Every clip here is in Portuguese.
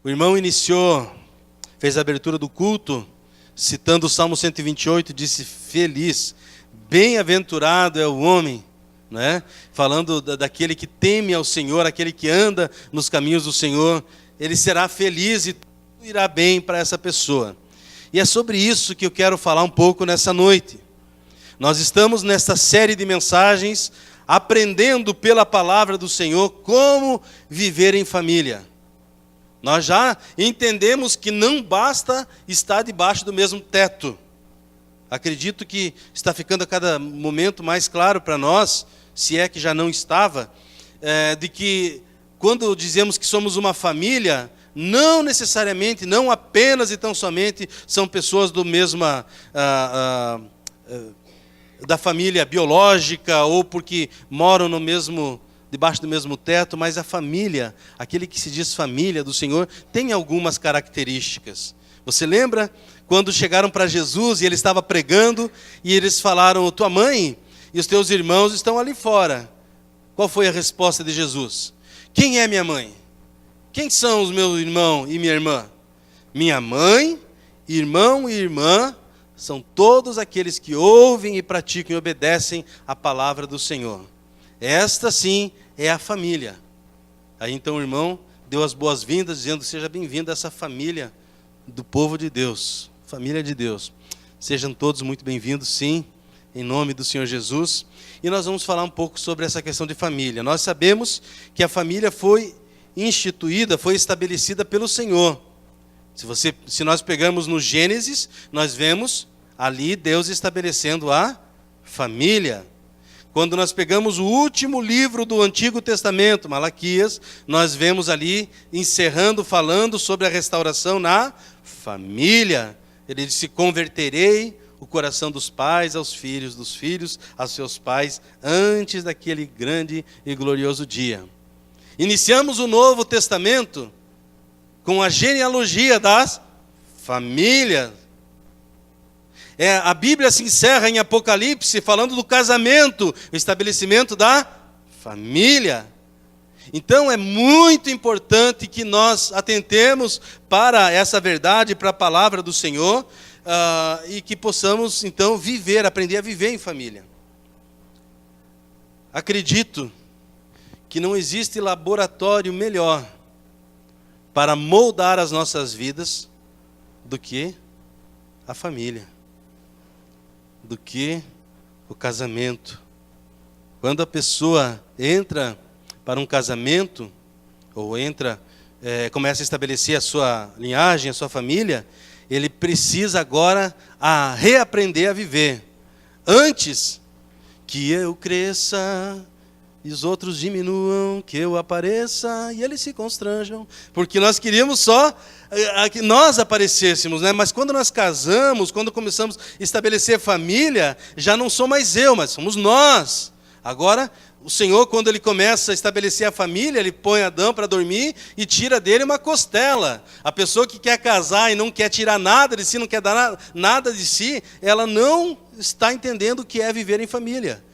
O irmão fez a abertura do culto, citando o Salmo 128, disse: feliz, bem-aventurado é o homem, né? Falando daquele que teme ao Senhor, aquele que anda nos caminhos do Senhor, ele será feliz e tudo irá bem para essa pessoa. E é sobre isso que eu quero falar um pouco nessa noite. Nós estamos nesta série de mensagens, aprendendo pela palavra do Senhor como viver em família. Nós já entendemos que não basta estar debaixo do mesmo teto. Acredito que está ficando a cada momento mais claro para nós, se é que já não estava, de que quando dizemos que somos uma família, não necessariamente, não apenas e tão somente são pessoas do mesma da família biológica ou porque moram debaixo do mesmo teto, mas a família, aquele que se diz família do Senhor, tem algumas características. Você lembra quando chegaram para Jesus e ele estava pregando e eles falaram: tua mãe e os teus irmãos estão ali fora. Qual foi a resposta de Jesus? Quem é minha mãe? Quem são os meus irmãos e minha irmã? Minha mãe, irmão e irmã são todos aqueles que ouvem e praticam e obedecem a palavra do Senhor. Esta sim é a família. Aí então o irmão deu as boas-vindas, dizendo: seja bem-vindo a essa família do povo de Deus, família de Deus. Sejam todos muito bem-vindos, sim, em nome do Senhor Jesus. E nós vamos falar um pouco sobre essa questão de família. Nós sabemos que a família foi instituída, foi estabelecida pelo Senhor. Se nós pegarmos no Gênesis, nós vemos ali Deus estabelecendo a família. Quando nós pegamos o último livro do Antigo Testamento, Malaquias, nós vemos ali encerrando, falando sobre a restauração na família. Ele disse: converterei o coração dos pais aos filhos, dos filhos aos seus pais, antes daquele grande e glorioso dia. Iniciamos o Novo Testamento com a genealogia das famílias. A Bíblia se encerra em Apocalipse falando do casamento, o estabelecimento da família. Então é muito importante que nós atentemos para essa verdade, para a palavra do Senhor, e que possamos então aprender a viver em família. Acredito que não existe laboratório melhor para moldar as nossas vidas do que a família, do que o casamento. Quando a pessoa entra para um casamento, ou começa a estabelecer a sua linhagem, a sua família, ele precisa agora reaprender a viver. Antes que eu cresça e os outros diminuam, que eu apareça e eles se constranjam, porque nós queríamos só que nós aparecêssemos, né? Mas quando nós casamos, quando começamos a estabelecer família, já não sou mais eu, mas somos nós. Agora, o Senhor, quando Ele começa a estabelecer a família, Ele põe Adão para dormir e tira dele uma costela. A pessoa que quer casar e não quer tirar nada de si, não quer dar nada de si, ela não está entendendo o que é viver em família.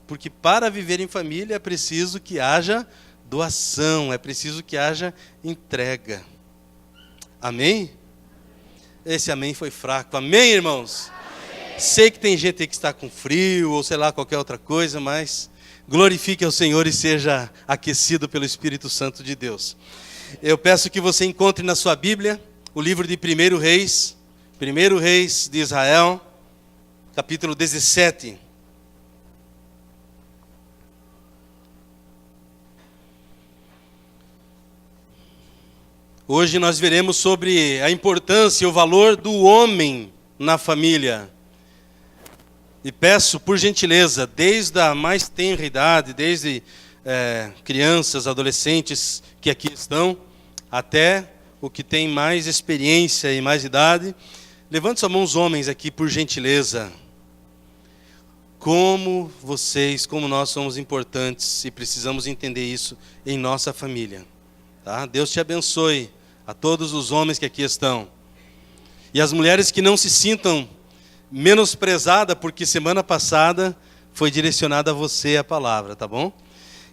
Porque para viver em família é preciso que haja doação, é preciso que haja entrega. Amém? Esse amém foi fraco. Amém, irmãos? Amém. Sei que tem gente aí que está com frio, ou sei lá, qualquer outra coisa, mas glorifique ao Senhor e seja aquecido pelo Espírito Santo de Deus. Eu peço que você encontre na sua Bíblia o livro de 1 Reis de Israel, capítulo 17. Hoje nós veremos sobre a importância e o valor do homem na família. E peço, por gentileza, desde a mais tenra idade, desde crianças, adolescentes que aqui estão, até o que tem mais experiência e mais idade, levante sua mão os homens aqui, por gentileza. Como nós somos importantes e precisamos entender isso em nossa família. Tá? Deus te abençoe. A todos os homens que aqui estão. E as mulheres que não se sintam menosprezadas, porque semana passada foi direcionada a você a palavra, tá bom?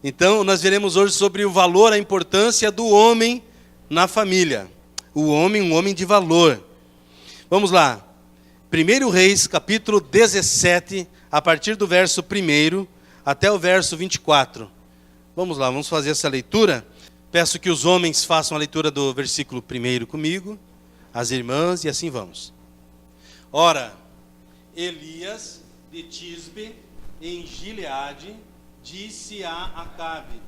Então, nós veremos hoje sobre o valor, a importância do homem na família. o homem um homem de valor. Vamos lá. 1 Reis, capítulo 17, a partir do verso 1 até o verso 24. Vamos lá, vamos fazer essa leitura. Peço que os homens façam a leitura do versículo 1 comigo, as irmãs, e assim vamos. Ora, Elias de Tisbe, em Gileade, disse a Acabe: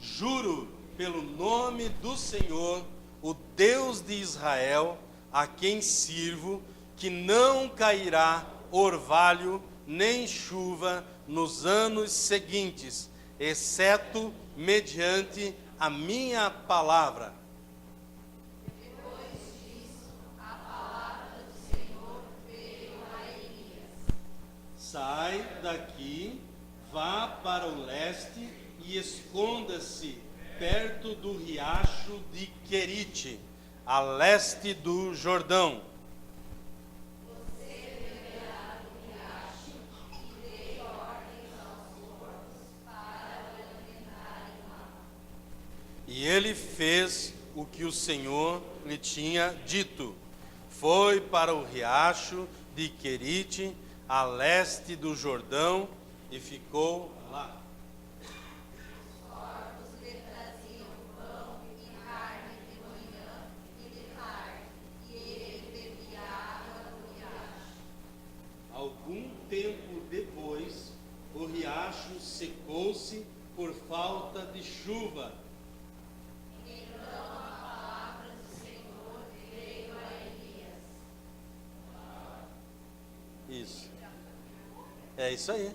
juro pelo nome do Senhor, o Deus de Israel, a quem sirvo, que não cairá orvalho nem chuva nos anos seguintes, exceto mediante a minha palavra. Depois disso, a palavra do Senhor veio a Elias. Sai daqui, vá para o leste e esconda-se perto do riacho de Querite, a leste do Jordão. Você beberá do riacho e dê ordens aos porcos para o alimentarem lá. E ele fez o que o Senhor lhe tinha dito. Foi para o riacho de Querite, a leste do Jordão, e ficou lá. Os porcos lhe traziam pão e carne de manhã e de tarde, e ele bebia água do riacho. Algum tempo depois, o riacho secou-se por falta de chuva. Então a palavra do Senhor veio a Elias. Isso. É isso aí.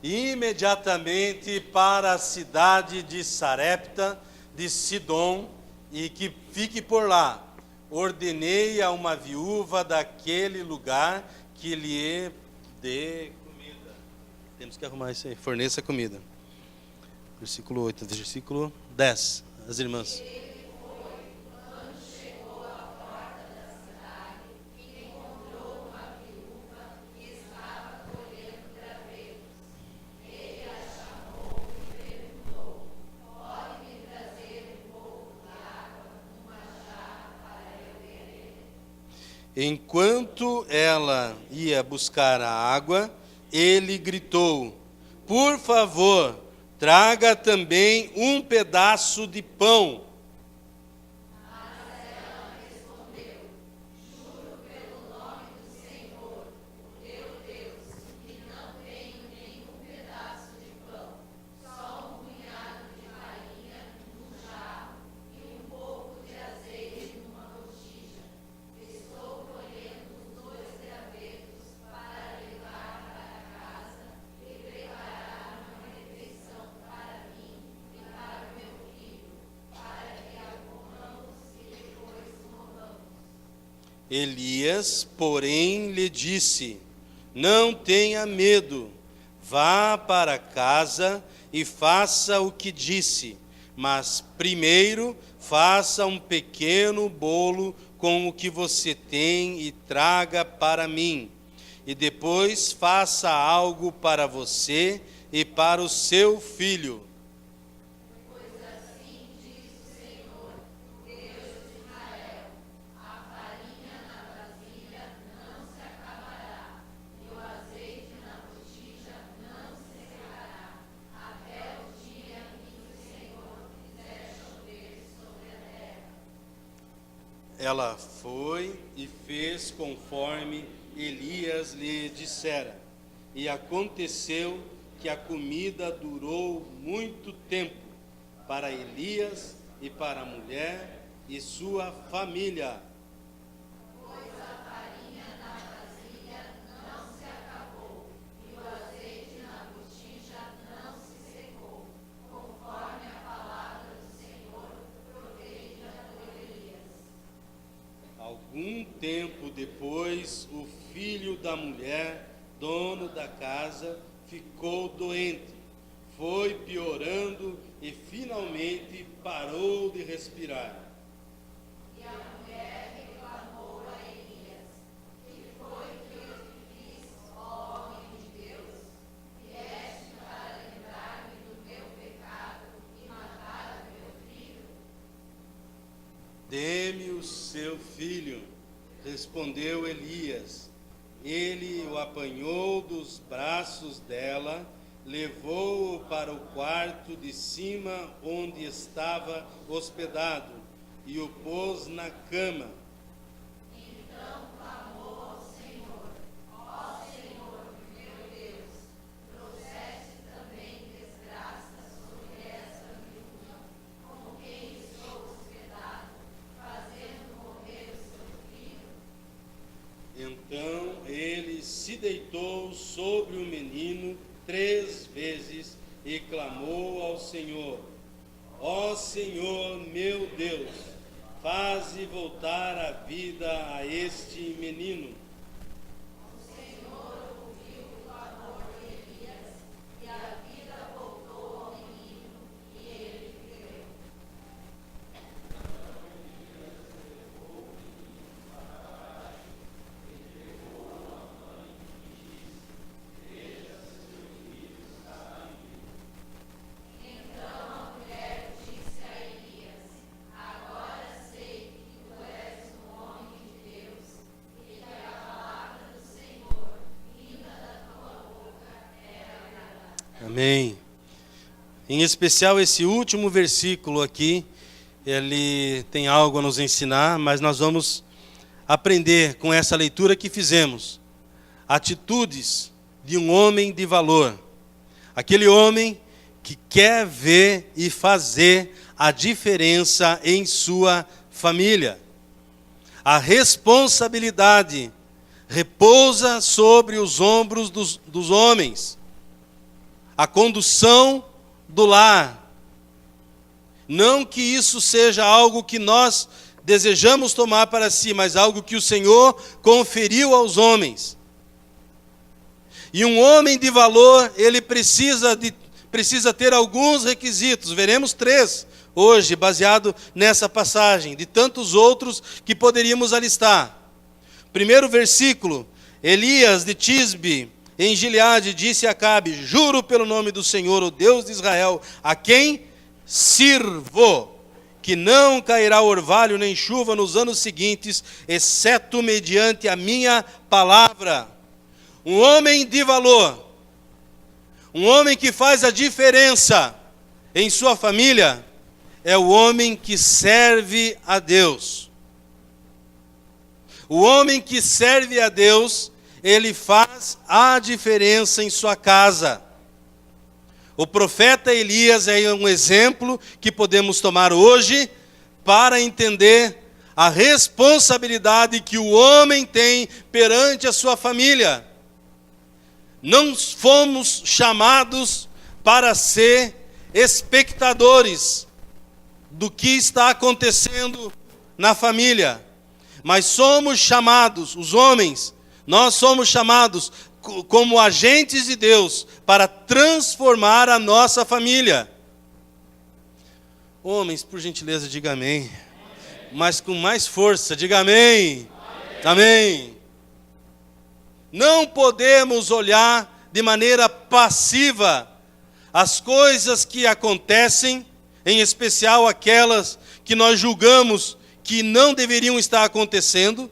Imediatamente para a cidade de Sarepta, de Sidom, e que fique por lá. Ordenei a uma viúva daquele lugar que lhe dê comida. Temos que arrumar isso aí. Forneça comida. Versículo 8, versículo 10. As irmãs. Enquanto ela ia buscar a água, ele gritou: por favor, traga também um pedaço de pão. Elias, porém, lhe disse: não tenha medo, vá para casa e faça o que disse, mas primeiro faça um pequeno bolo com o que você tem e traga para mim, e depois faça algo para você e para o seu filho. Ela foi e fez conforme Elias lhe dissera. E aconteceu que a comida durou muito tempo para Elias e para a mulher e sua família. Algum tempo depois, o filho da mulher, dono da casa, ficou doente. Foi piorando e finalmente parou de respirar. filho, respondeu Elias. Ele o apanhou dos braços dela, levou-o para o quarto de cima onde estava hospedado e o pôs na cama. Então clamou ao Senhor: ó Senhor, meu Deus, trouxeste também desgraça sobre esta viúva, com quem estou hospedado, fazendo morrer o seu filho. Então ele se deitou sobre o menino 3 vezes e clamou ao Senhor: ó Senhor meu Deus, faze voltar a vida a este menino. O Senhor ouviu o clamor de Elias, e a vida voltou ao menino, e ele viveu. Então a mulher disse a Elias: agora sei que tu és um homem de Deus, e que a palavra do Senhor, vinda da tua boca, é a verdade. Amém. Em especial esse último versículo aqui, ele tem algo a nos ensinar, mas nós vamos aprender com essa leitura que fizemos. Atitudes de um homem de valor. Aquele homem que quer ver e fazer a diferença em sua família. A responsabilidade repousa sobre os ombros dos homens. A condução do lar. Não que isso seja algo que nós desejamos tomar para si, mas algo que o Senhor conferiu aos homens. E um homem de valor, ele precisa ter alguns requisitos. Veremos 3 hoje, baseado nessa passagem, de tantos outros que poderíamos alistar. Primeiro versículo: Elias de Tisbe, em Gileade, disse a Acabe: juro pelo nome do Senhor, o Deus de Israel, a quem sirvo, que não cairá orvalho nem chuva nos anos seguintes, exceto mediante a minha palavra. Um homem de valor, um homem que faz a diferença em sua família, é o homem que serve a Deus. O homem que serve a Deus, ele faz a diferença em sua casa. O profeta Elias é um exemplo que podemos tomar hoje para entender a responsabilidade que o homem tem perante a sua família. Não fomos chamados para ser espectadores do que está acontecendo na família, mas somos chamados, os homens, nós somos chamados como agentes de Deus para transformar a nossa família. Homens, por gentileza, diga amém. Mas com mais força, diga amém. Amém. Não podemos olhar de maneira passiva as coisas que acontecem, em especial aquelas que nós julgamos que não deveriam estar acontecendo.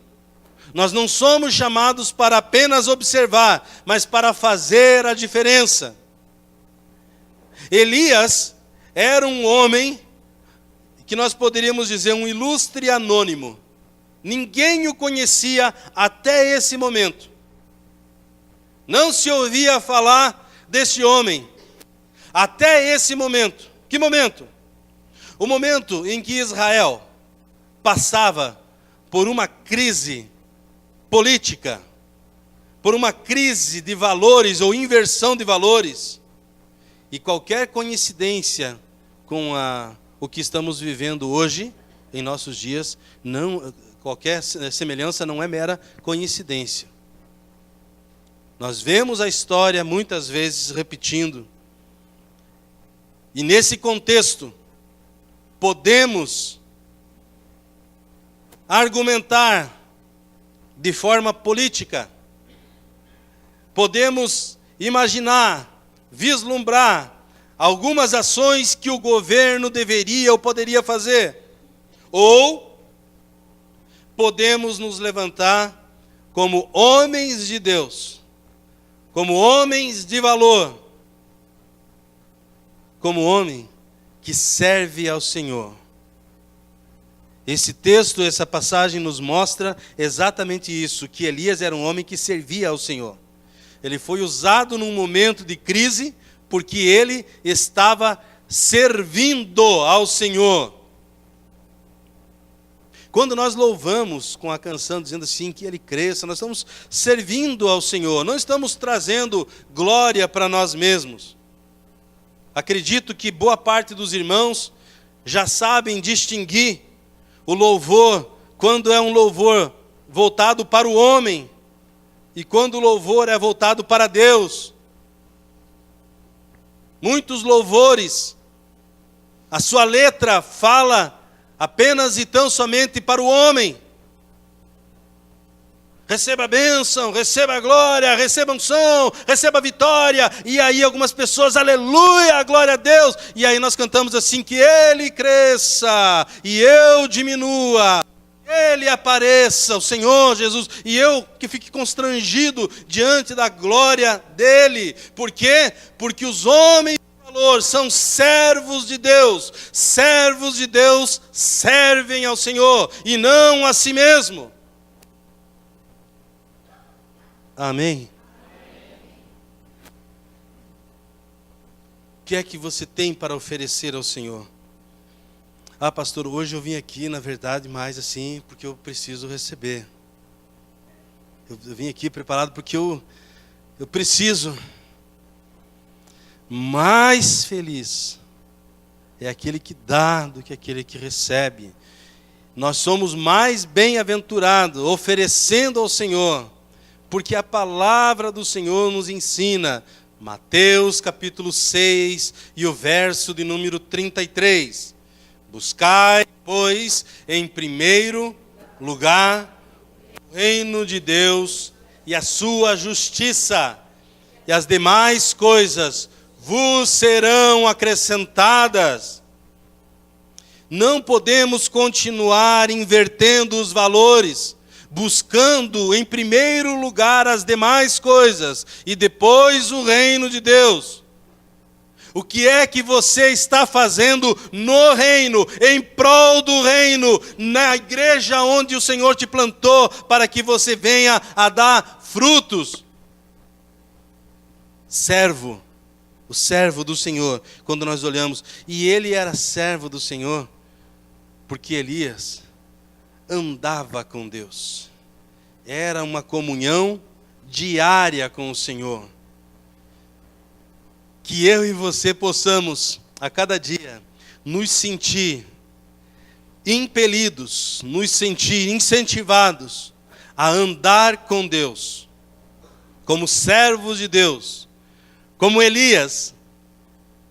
Nós não somos chamados para apenas observar, mas para fazer a diferença. Elias era um homem que nós poderíamos dizer um ilustre anônimo. Ninguém o conhecia até esse momento. Não se ouvia falar deste homem até esse momento. Que momento? O momento em que Israel passava por uma crise política, por uma crise de valores ou inversão de valores. E qualquer coincidência com o que estamos vivendo hoje, em nossos dias, qualquer semelhança não é mera coincidência. Nós vemos a história muitas vezes repetindo. E nesse contexto, podemos argumentar de forma política. Podemos imaginar, vislumbrar algumas ações que o governo deveria ou poderia fazer. Ou podemos nos levantar como homens de Deus, como homens de valor, como homem que serve ao Senhor. Esse texto, essa passagem nos mostra exatamente isso, que Elias era um homem que servia ao Senhor. Ele foi usado num momento de crise, porque ele estava servindo ao Senhor. Quando nós louvamos com a canção, dizendo assim, que ele cresça, nós estamos servindo ao Senhor, não estamos trazendo glória para nós mesmos. Acredito que boa parte dos irmãos já sabem distinguir o louvor, quando é um louvor voltado para o homem, e quando o louvor é voltado para Deus. Muitos louvores, a sua letra fala apenas e tão somente para o homem. Receba a bênção, receba a glória, receba a unção, receba a vitória. E aí algumas pessoas, aleluia, glória a Deus. E aí nós cantamos assim, que Ele cresça e eu diminua. Ele apareça, o Senhor Jesus, e eu que fique constrangido diante da glória dEle. Por quê? Porque os homens de valor são servos de Deus servem ao Senhor e não a si mesmo. Amém? O que é que você tem para oferecer ao Senhor? Ah, pastor, hoje eu vim aqui, na verdade, mais assim, porque eu preciso receber. Eu vim aqui preparado porque eu preciso. Mais feliz é aquele que dá do que aquele que recebe. Nós somos mais bem-aventurados oferecendo ao Senhor, porque a palavra do Senhor nos ensina. Mateus capítulo 6 e o verso de número 33. Buscai, pois, em primeiro lugar o reino de Deus e a sua justiça, e as demais coisas vos serão acrescentadas. Não podemos continuar invertendo os valores, buscando em primeiro lugar as demais coisas e depois o reino de Deus. O que é que você está fazendo no reino, em prol do reino, na igreja onde o Senhor te plantou, para que você venha a dar frutos? Servo, o servo do Senhor, quando nós olhamos, e ele era servo do Senhor, porque Elias andava com Deus. Era uma comunhão diária com o Senhor. Que eu e você possamos, a cada dia, nos sentir impelidos, nos sentir incentivados a andar com Deus, como servos de Deus, como Elias,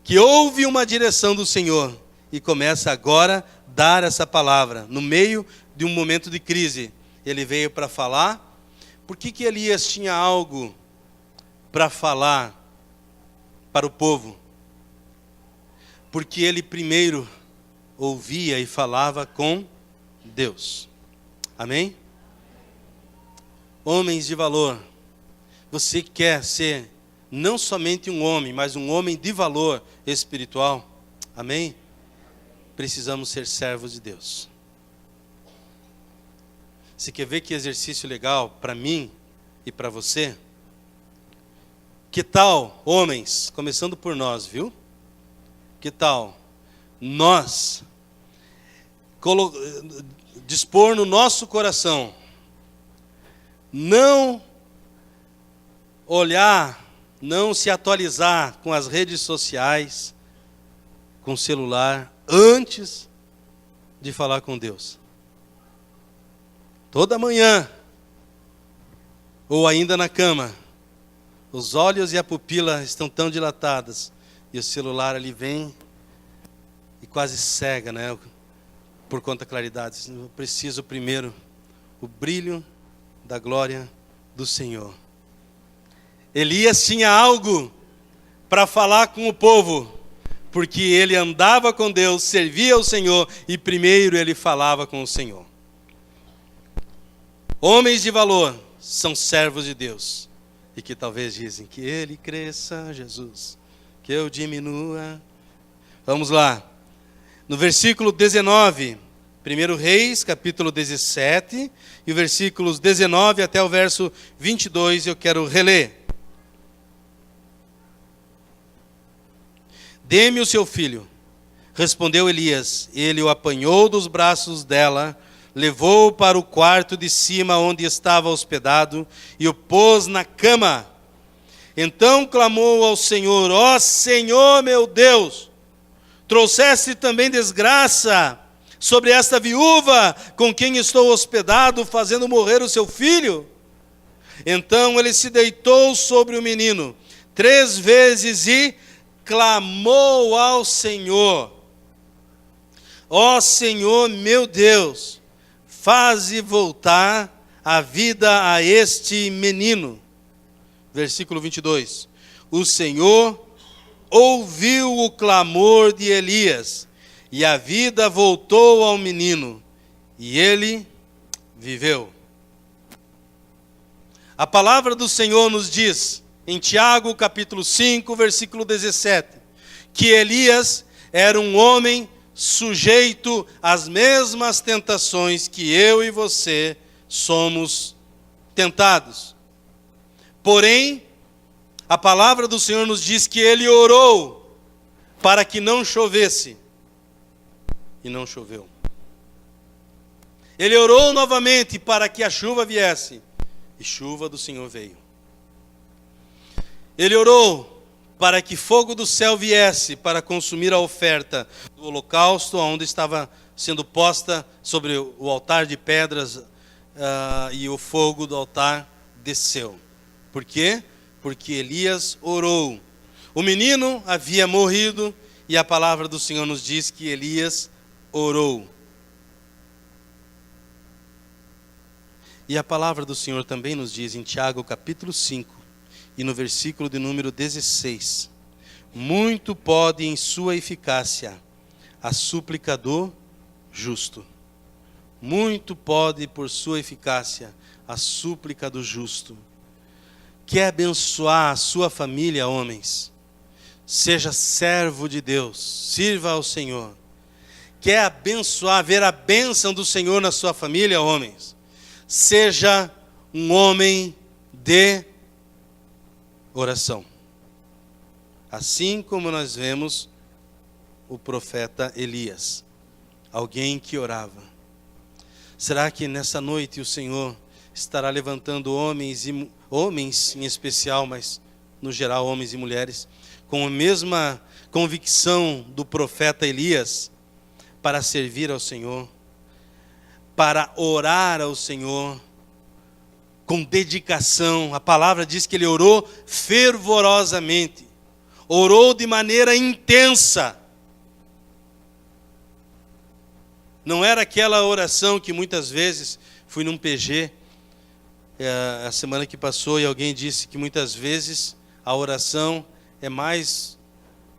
que ouve uma direção do Senhor e começa agora a dar essa palavra, no meio de um momento de crise. Ele veio para falar. Por que Elias tinha algo para falar para o povo? Porque ele primeiro ouvia e falava com Deus. Amém? Homens de valor, você quer ser não somente um homem, mas um homem de valor espiritual? Amém? Precisamos ser servos de Deus. Você quer ver que exercício legal para mim e para você? Que tal, homens, começando por nós, viu? Que tal nós dispor no nosso coração, não olhar, não se atualizar com as redes sociais, com o celular, antes de falar com Deus? Toda manhã, ou ainda na cama, os olhos e a pupila estão tão dilatadas, e o celular ali vem e quase cega, né? Por conta da claridade. Eu preciso primeiro o brilho da glória do Senhor. Elias tinha algo para falar com o povo, porque ele andava com Deus, servia ao Senhor, e primeiro ele falava com o Senhor. Homens de valor são servos de Deus. E que talvez dizem que ele cresça, Jesus, que eu diminua. Vamos lá. No versículo 19, 1 Reis, capítulo 17, e versículos 19 até o verso 22, eu quero reler. Dê-me o seu filho. Respondeu Elias. Ele o apanhou dos braços dela, levou-o para o quarto de cima onde estava hospedado e o pôs na cama. Então clamou ao Senhor: ó Senhor meu Deus, trouxeste também desgraça sobre esta viúva com quem estou hospedado, fazendo morrer o seu filho? Então ele se deitou sobre o menino 3 vezes e clamou ao Senhor: ó Senhor meu Deus, faze voltar a vida a este menino. Versículo 22. O Senhor ouviu o clamor de Elias, e a vida voltou ao menino, e ele viveu. A palavra do Senhor nos diz, em Tiago capítulo 5, versículo 17, que Elias era um homem sujeito às mesmas tentações que eu e você somos tentados. Porém, a palavra do Senhor nos diz que ele orou para que não chovesse, e não choveu. Ele orou novamente para que a chuva viesse, e chuva do Senhor veio. Ele orou para que fogo do céu viesse para consumir a oferta do holocausto, onde estava sendo posta sobre o altar de pedras, e o fogo do altar desceu. Por quê? Porque Elias orou. O menino havia morrido, e a palavra do Senhor nos diz que Elias orou. E a palavra do Senhor também nos diz em Tiago capítulo 5, e no versículo de número 16, muito pode em sua eficácia a súplica do justo. Muito pode por sua eficácia a súplica do justo. Quer abençoar a sua família, homens? Seja servo de Deus, sirva ao Senhor. Quer abençoar, ver a bênção do Senhor na sua família, homens? Seja um homem de oração. Assim como nós vemos o profeta Elias, alguém que orava. Será que nessa noite o Senhor estará levantando homens em especial, mas no geral homens e mulheres, com a mesma convicção do profeta Elias, para servir ao Senhor, para orar ao Senhor, com dedicação? A palavra diz que ele orou fervorosamente, orou de maneira intensa. Não era aquela oração que muitas vezes, fui num PG, a semana que passou, e alguém disse que muitas vezes a oração é mais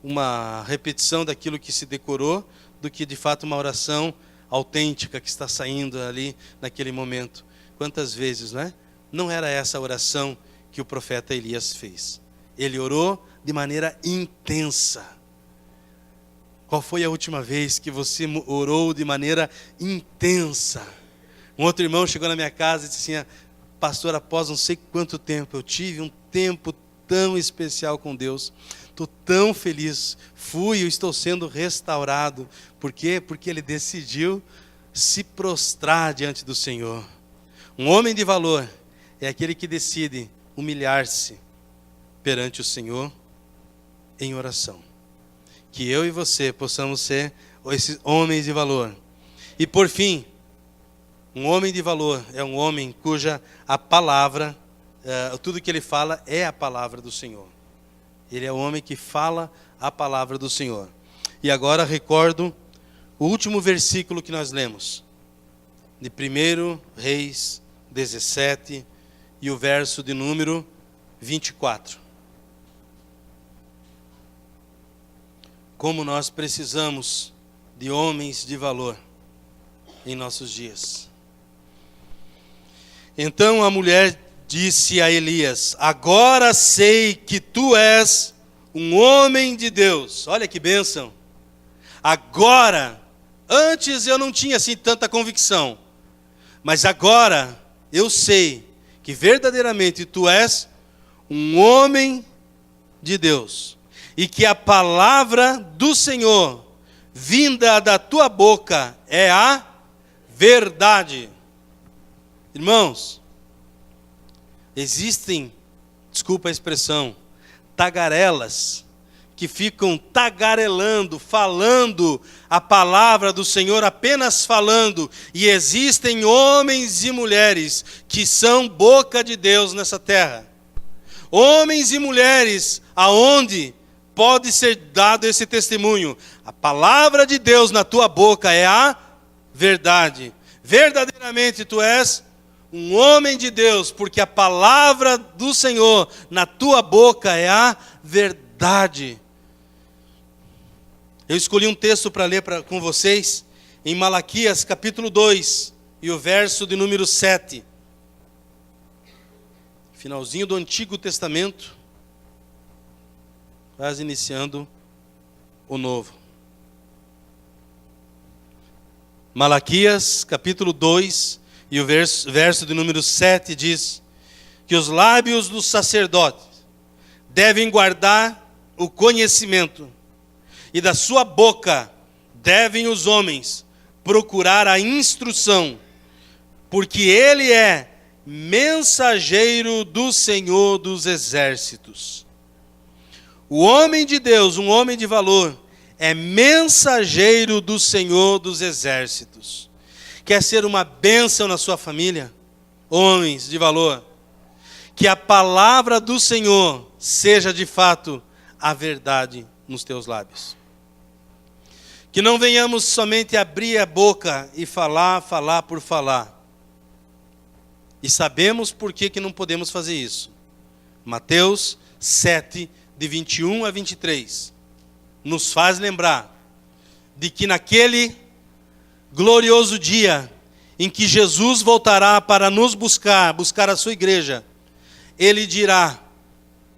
uma repetição daquilo que se decorou, do que de fato uma oração autêntica que está saindo ali naquele momento. Quantas vezes, não é? Não era essa a oração que o profeta Elias fez. Ele orou de maneira intensa. Qual foi a última vez que você orou de maneira intensa? Um outro irmão chegou na minha casa e disse assim: pastor, após não sei quanto tempo, eu tive um tempo tão especial com Deus. Estou tão feliz. Eu estou sendo restaurado. Por quê? Porque ele decidiu se prostrar diante do Senhor. Um homem de valor é aquele que decide humilhar-se perante o Senhor em oração. Que eu e você possamos ser esses homens de valor. E por fim, um homem de valor é um homem cuja a palavra, tudo que ele fala é a palavra do Senhor. Ele é o homem que fala a palavra do Senhor. E agora recordo o último versículo que nós lemos, de 1 Reis 17, e o verso de número 24. Como nós precisamos de homens de valor em nossos dias. Então a mulher disse a Elias: agora sei que tu és um homem de Deus. Olha que bênção. Agora, antes eu não tinha assim tanta convicção, mas agora eu sei que verdadeiramente tu és um homem de Deus, e que a palavra do Senhor, vinda da tua boca, é a verdade. Irmãos, existem, desculpa a expressão, tagarelas, que ficam tagarelando, falando a palavra do Senhor, apenas falando, e existem homens e mulheres que são boca de Deus nessa terra. Homens e mulheres aonde pode ser dado esse testemunho: a palavra de Deus na tua boca é a verdade. Verdadeiramente tu és um homem de Deus, porque a palavra do Senhor na tua boca é a verdade. Eu escolhi um texto para ler com vocês, em Malaquias capítulo 2, e o verso de número 7. Finalzinho do Antigo Testamento, quase iniciando o Novo. Malaquias capítulo 2, e o verso de número 7 diz que os lábios dos sacerdotes devem guardar o conhecimento, e da sua boca devem os homens procurar a instrução, porque ele é mensageiro do Senhor dos exércitos. O homem de Deus, um homem de valor, é mensageiro do Senhor dos exércitos. Quer ser uma bênção na sua família? Homens de valor, que a palavra do Senhor seja de fato a verdade nos teus lábios. Que não venhamos somente abrir a boca e falar por falar. E sabemos por que não podemos fazer isso. Mateus 7, de 21 a 23, nos faz lembrar de que naquele glorioso dia em que Jesus voltará para nos buscar a sua igreja, ele dirá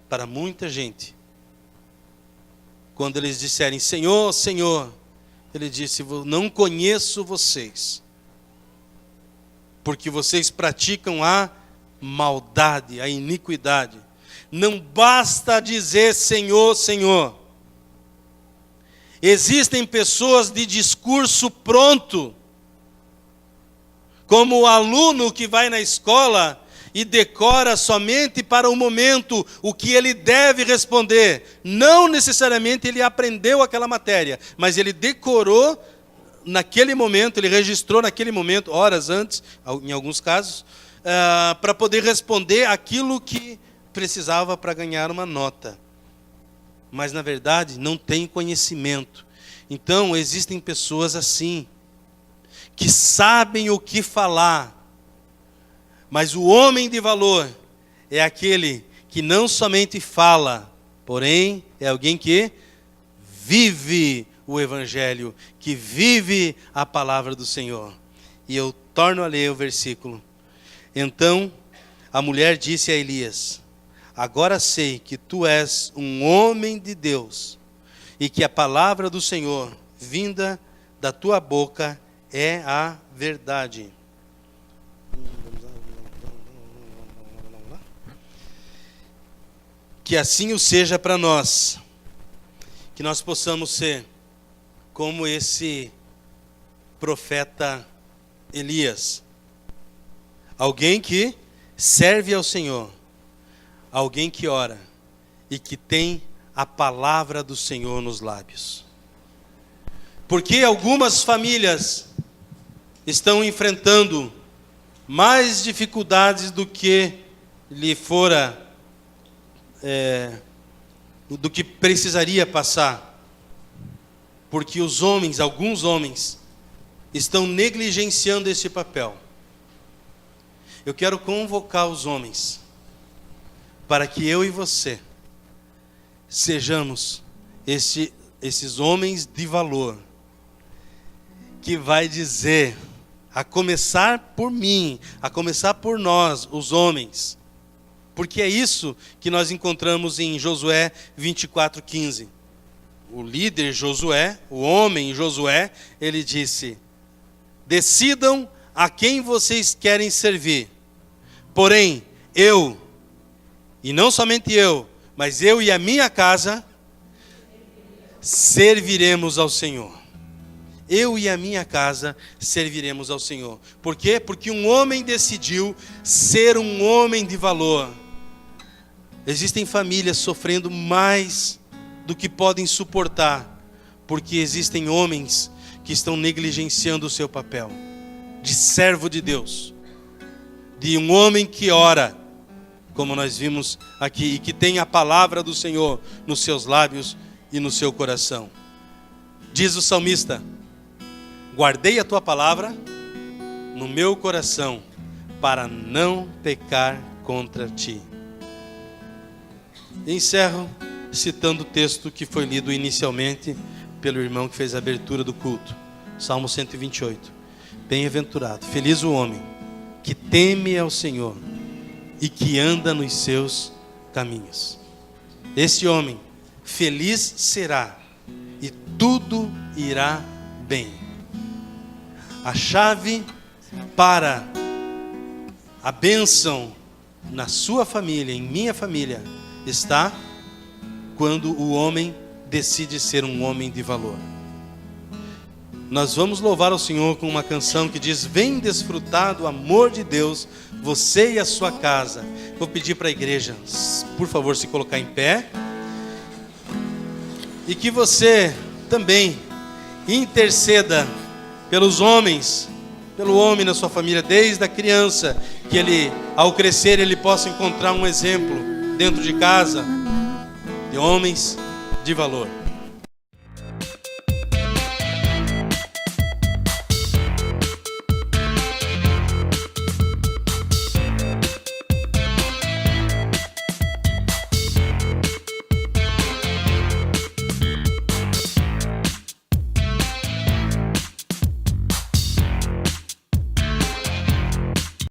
para muita gente, quando eles disserem: Senhor, Senhor, ele disse: não conheço vocês, porque vocês praticam a maldade, a iniquidade. Não basta dizer Senhor, Senhor. Existem pessoas de discurso pronto, como o aluno que vai na escola e decora somente para o momento o que ele deve responder. Não necessariamente ele aprendeu aquela matéria, mas ele decorou naquele momento, ele registrou naquele momento, horas antes, em alguns casos, para poder responder aquilo que precisava para ganhar uma nota. Mas na verdade não tem conhecimento. Então existem pessoas assim, que sabem o que falar, mas o homem de valor é aquele que não somente fala, porém é alguém que vive o Evangelho, que vive a palavra do Senhor. E eu torno a ler o versículo. Então a mulher disse a Elias: agora sei que tu és um homem de Deus, e que a palavra do Senhor, vinda da tua boca, é a verdade. Que assim o seja para nós, que nós possamos ser como esse profeta Elias, alguém que serve ao Senhor, alguém que ora e que tem a palavra do Senhor nos lábios. Porque algumas famílias estão enfrentando mais dificuldades do que lhe fora do que precisaria passar, porque os homens, alguns homens, estão negligenciando esse papel. Eu quero convocar os homens para que eu e você sejamos esses homens de valor, que vai dizer A começar por mim, a começar por nós, os homens. Porque é isso que nós encontramos em Josué 24:15. O líder Josué, o homem Josué, ele disse: decidam a quem vocês querem servir. Porém, eu, e não somente eu, mas eu e a minha casa, serviremos ao Senhor. Eu e a minha casa serviremos ao Senhor. Por quê? Porque um homem decidiu ser um homem de valor. Existem famílias sofrendo mais do que podem suportar, porque existem homens que estão negligenciando o seu papel de servo de Deus, de um homem que ora, como nós vimos aqui, e que tem a palavra do Senhor nos seus lábios e no seu coração. Diz o salmista: guardei a tua palavra no meu coração, para não pecar contra ti. Encerro citando o texto que foi lido inicialmente pelo irmão que fez a abertura do culto. Salmo 128. Bem-aventurado, feliz o homem que teme ao Senhor e que anda nos seus caminhos. Esse homem feliz será e tudo irá bem. A chave para a bênção na sua família, em minha família, está quando o homem decide ser um homem de valor. Nós vamos louvar ao Senhor com uma canção que diz: vem desfrutar do amor de Deus, você e a sua casa. Vou pedir para a igreja, por favor, se colocar em pé, e que você também interceda pelos homens, pelo homem na sua família, desde a criança, que ele, ao crescer, ele possa encontrar um exemplo dentro de casa de homens de valor.